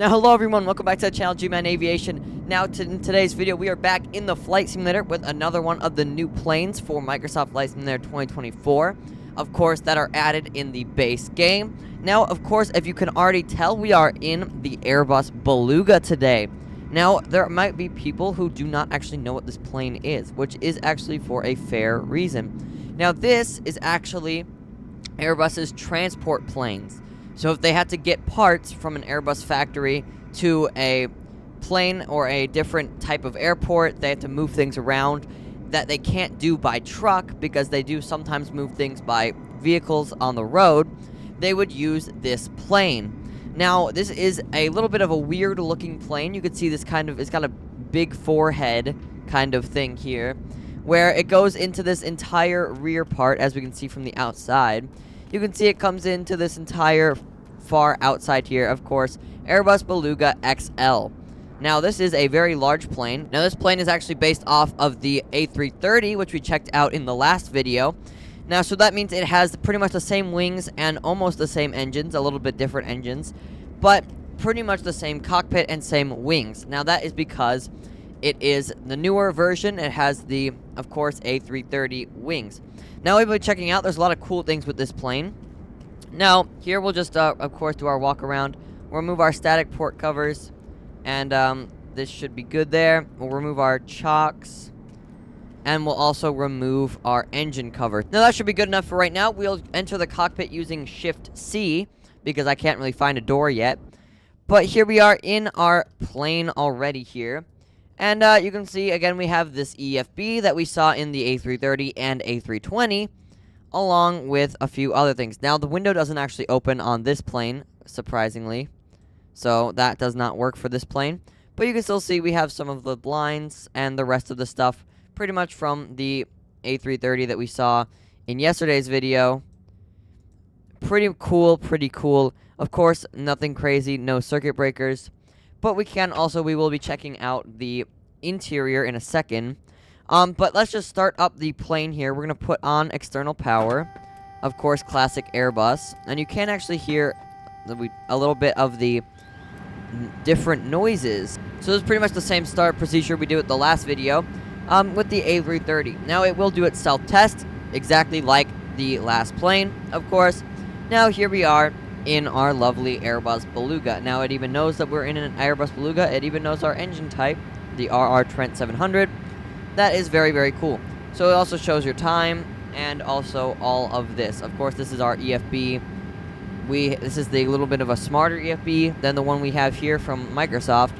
Now, hello everyone, welcome back to the channel, G-Man Aviation. Now, in today's video, we are back in the Flight Simulator with another one of the new planes for Microsoft Flight Simulator 2024. Of course, that are added in the base game. Now, of course, if you can already tell, we are in the Airbus Beluga today. Now, there might be people who do not actually know what this plane is, which is actually for a fair reason. Now, this is actually Airbus's transport planes. So if they had to get parts from an Airbus factory to a plane or a different type of airport, they have to move things around that they can't do by truck because they do sometimes move things by vehicles on the road. They would use this plane. Now, this is a little bit of a weird looking plane. You can see this it's got a big forehead kind of thing here, where it goes into this entire rear part, as we can see from the outside. You can see it comes into this entire far outside here, of course, Airbus Beluga XL. Now, this is a very large plane. Now, this plane is actually based off of the A330, which we checked out in the last video. Now, so that means it has pretty much the same wings and almost the same engines, a little bit different engines, but pretty much the same cockpit and same wings. Now, that is because it is the newer version. It has the, of course, A330 wings. Now, we've been checking out, there's a lot of cool things with this plane. Now, here we'll just, of course, do our walk around. We'll remove our static port covers, and this should be good there. We'll remove our chocks, and we'll also remove our engine cover. Now, that should be good enough for right now. We'll enter the cockpit using Shift-C, because I can't really find a door yet. But here we are in our plane already here. And you can see, again, we have this EFB that we saw in the A330 and A320, along with a few other things. Now, the window doesn't actually open on this plane, surprisingly. So, that does not work for this plane. But you can still see we have some of the blinds and the rest of the stuff pretty much from the A330 that we saw in yesterday's video. Pretty cool. Of course, nothing crazy, no circuit breakers. But we will be checking out the interior in a second. But let's just start up the plane here. We're going to put on external power. Of course, classic Airbus. And you can actually hear a little bit of the different noises. So this is pretty much the same start procedure we did with the last video with the A330. Now, it will do its self-test exactly like the last plane, of course. Now, here we are in our lovely Airbus Beluga. Now, it even knows that we're in an Airbus Beluga. It even knows our engine type, the RR Trent 700. That is very, very cool. So it also shows your time and also all of this. Of course, this is our EFB. This is the little bit of a smarter EFB than the one we have here from Microsoft.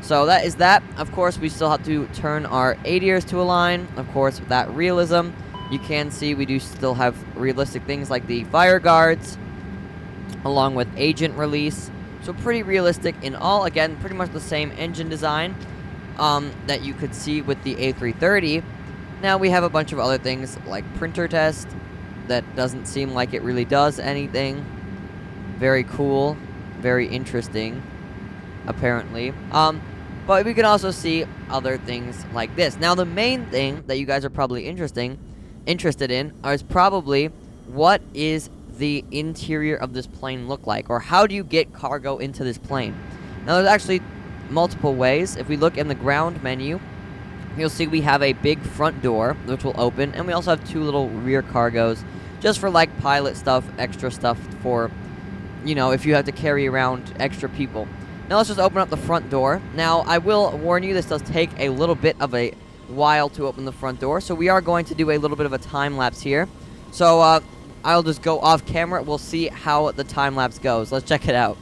So that is that. Of course, we still have to turn our ADIRs to align. Of course, that realism. You can see we do still have realistic things like the fire guards, along with agent release. So pretty realistic in all. Again, pretty much the same engine design that you could see with the A330. Now we have a bunch of other things like printer test that doesn't seem like it really does anything. Very cool, very interesting, apparently. But we can also see other things like this. Now, the main thing that you guys are probably interested in is probably what is the interior of this plane look like, or how do you get cargo into this plane? Now, there's actually multiple ways. If we look in the ground menu, you'll see we have a big front door which will open, and we also have two little rear cargos just for like pilot stuff, extra stuff for, you know, if you have to carry around extra people. Now let's just open up the front door. Now, I will warn you, this does take a little bit of a while to open the front door, so we are going to do a little bit of a time lapse here. So I'll just go off camera. We'll see how the time lapse goes. Let's check it out.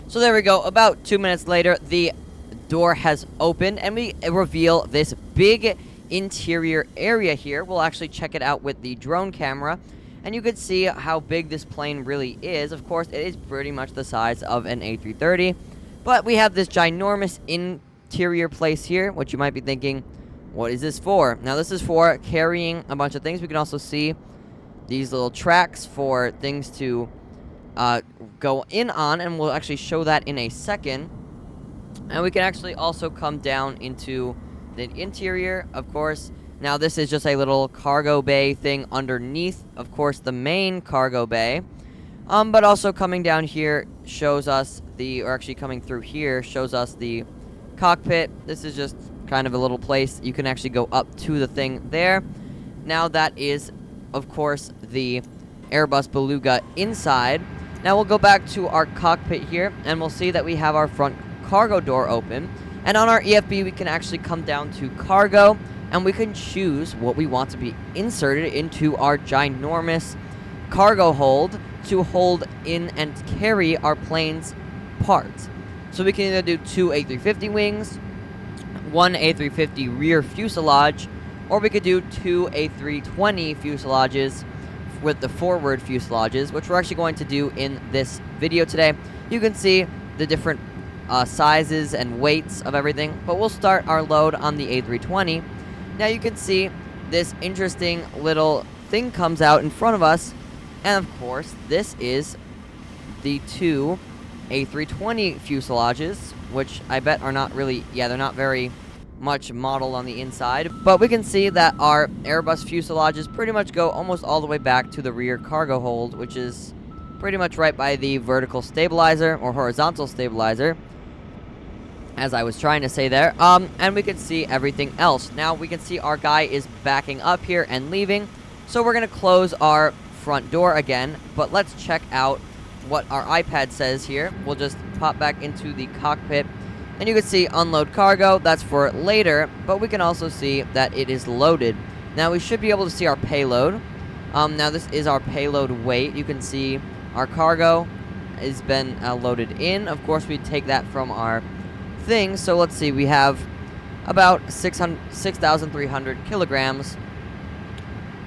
So there we go. About 2 minutes later, the door has opened, and we reveal this big interior area here. We'll actually check it out with the drone camera, and you can see how big this plane really is. Of course, it is pretty much the size of an A330, but we have this ginormous interior place here, which you might be thinking, what is this for? Now, this is for carrying a bunch of things. We can also see these little tracks for things to go in on, and we'll actually show that in a second. And we can actually also come down into the interior, of course. Now this is just a little cargo bay thing underneath, of course, the main cargo bay. But also coming down here shows us or actually coming through here shows us the cockpit. This is just kind of a little place. You can actually go up to the thing there. Now that is, of course, the Airbus Beluga inside. Now we'll go back to our cockpit here, and we'll see that we have our front cargo door open. And on our EFB, we can actually come down to cargo, and we can choose what we want to be inserted into our ginormous cargo hold to hold in and carry our plane's parts. So we can either do 2 A350 wings, 1 A350 rear fuselage, or we could do 2 A320 fuselages with the forward fuselages, which we're actually going to do in this video today. You can see the different sizes and weights of everything, but we'll start our load on the A320. Now you can see this interesting little thing comes out in front of us, and of course this is the 2 A320 fuselages, which I bet are not really, they're not very much modeled on the inside, but we can see that our Airbus fuselages pretty much go almost all the way back to the rear cargo hold, which is pretty much right by the vertical stabilizer or horizontal stabilizer, as I was trying to say there. And we can see everything else. Now we can see our guy is backing up here and leaving, so we're gonna close our front door again, but let's check out what our iPad says here. We'll just pop back into the cockpit, and you can see unload cargo. That's for later, but we can also see that it is loaded. Now we should be able to see our payload. Now this is our payload weight. You can see our cargo has been loaded in. Of course, we take that from our thing. So let's see, we have about 6,300 kilograms,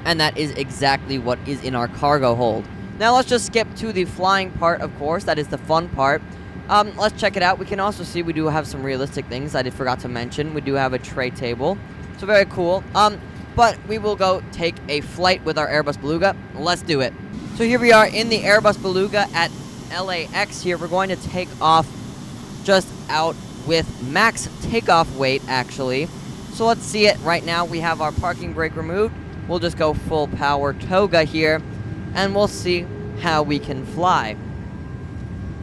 and that is exactly what is in our cargo hold. Now let's just skip to the flying part, of course. That is the fun part. Let's check it out. We can also see we do have some realistic things I forgot to mention. We do have a tray table, so very cool. But we will go take a flight with our Airbus Beluga. Let's do it. So here we are in the Airbus Beluga at LAX here. We're going to take off just out with max takeoff weight, actually. So let's see it right now. We have our parking brake removed. We'll just go full power toga here, and we'll see how we can fly.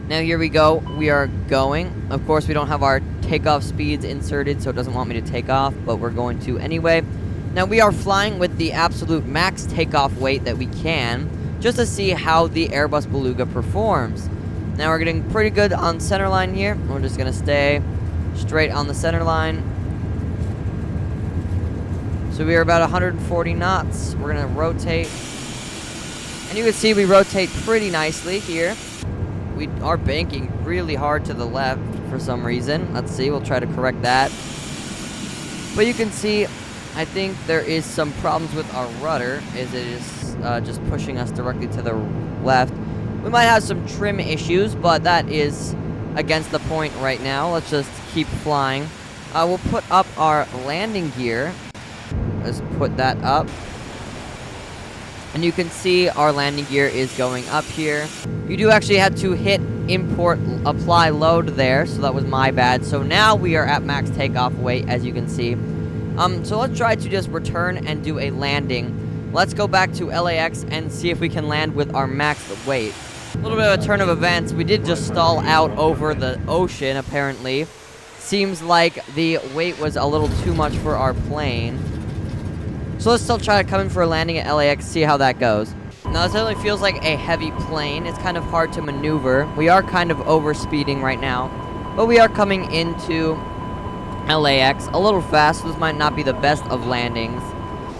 Now here we go. We are going. Of course, we don't have our takeoff speeds inserted, so it doesn't want me to take off, but we're going to anyway. Now we are flying with the absolute max takeoff weight that we can, just to see how the Airbus Beluga performs. Now we're getting pretty good on center line here. We're just going to stay straight on the center line. So we are about 140 knots. We're going to rotate. And you can see we rotate pretty nicely here. We are banking really hard to the left for some reason. Let's see, we'll try to correct that. But you can see, I think there is some problems with our rudder, as it is just pushing us directly to the left. We might have some trim issues, but that is against the point right now. Let's just keep flying. We'll put up our landing gear. Let's put that up. And you can see our landing gear is going up here. You do actually have to hit import apply load there, so that was my bad. So now we are at max takeoff weight, as you can see. So let's try to just return and do a landing. Let's go back to LAX and see if we can land with our max weight. A little bit of a turn of events. We did just stall out over the ocean, apparently. Seems like the weight was a little too much for our plane. So let's still try to come in for a landing at LAX, see how that goes. Now this only feels like a heavy plane. It's kind of hard to maneuver. We are kind of over speeding right now, but we are coming into LAX a little fast, so this might not be the best of landings.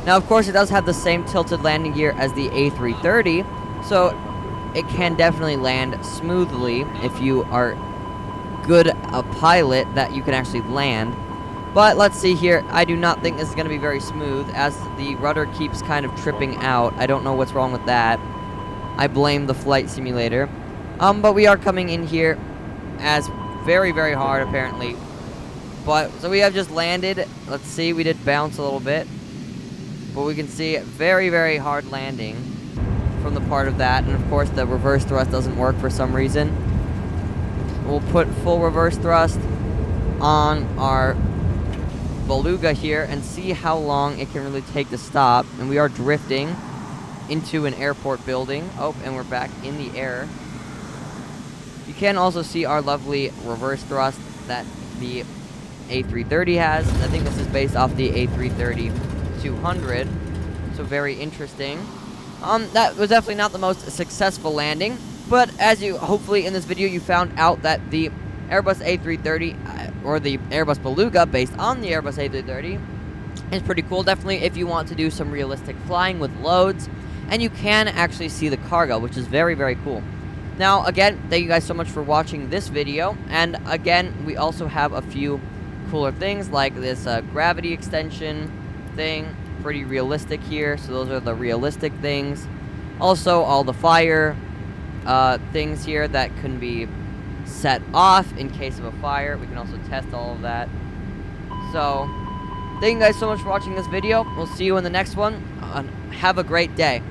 Now of course it does have the same tilted landing gear as the A330, so it can definitely land smoothly if you are good a pilot that you can actually land. But let's see here. I do not think this is going to be very smooth, as the rudder keeps kind of tripping out. I don't know what's wrong with that. I blame the flight simulator. But we are coming in here as very, very hard, apparently. But, so we have just landed. Let's see, we did bounce a little bit. But we can see very, very hard landing. from the part of that. And of course the reverse thrust doesn't work for some reason. We'll put full reverse thrust on our Beluga here and see how long it can really take to stop. And we are drifting into an airport building. Oh, and we're back in the air. You can also see our lovely reverse thrust that the A330 has. I think this is based off the A330-200, so very interesting. That was definitely not the most successful landing, but as you hopefully in this video you found out that the Airbus A330 or the Airbus Beluga based on the Airbus A330 is pretty cool. Definitely if you want to do some realistic flying with loads, and you can actually see the cargo, which is very, very cool. Now, again, thank you guys so much for watching this video. And again, we also have a few cooler things like this gravity extension thing. Pretty realistic here. So those are the realistic things. Also, all the fire things here that can be set off in case of a fire. We can also test all of that. So, thank you guys so much for watching this video. We'll see you in the next one. Have a great day.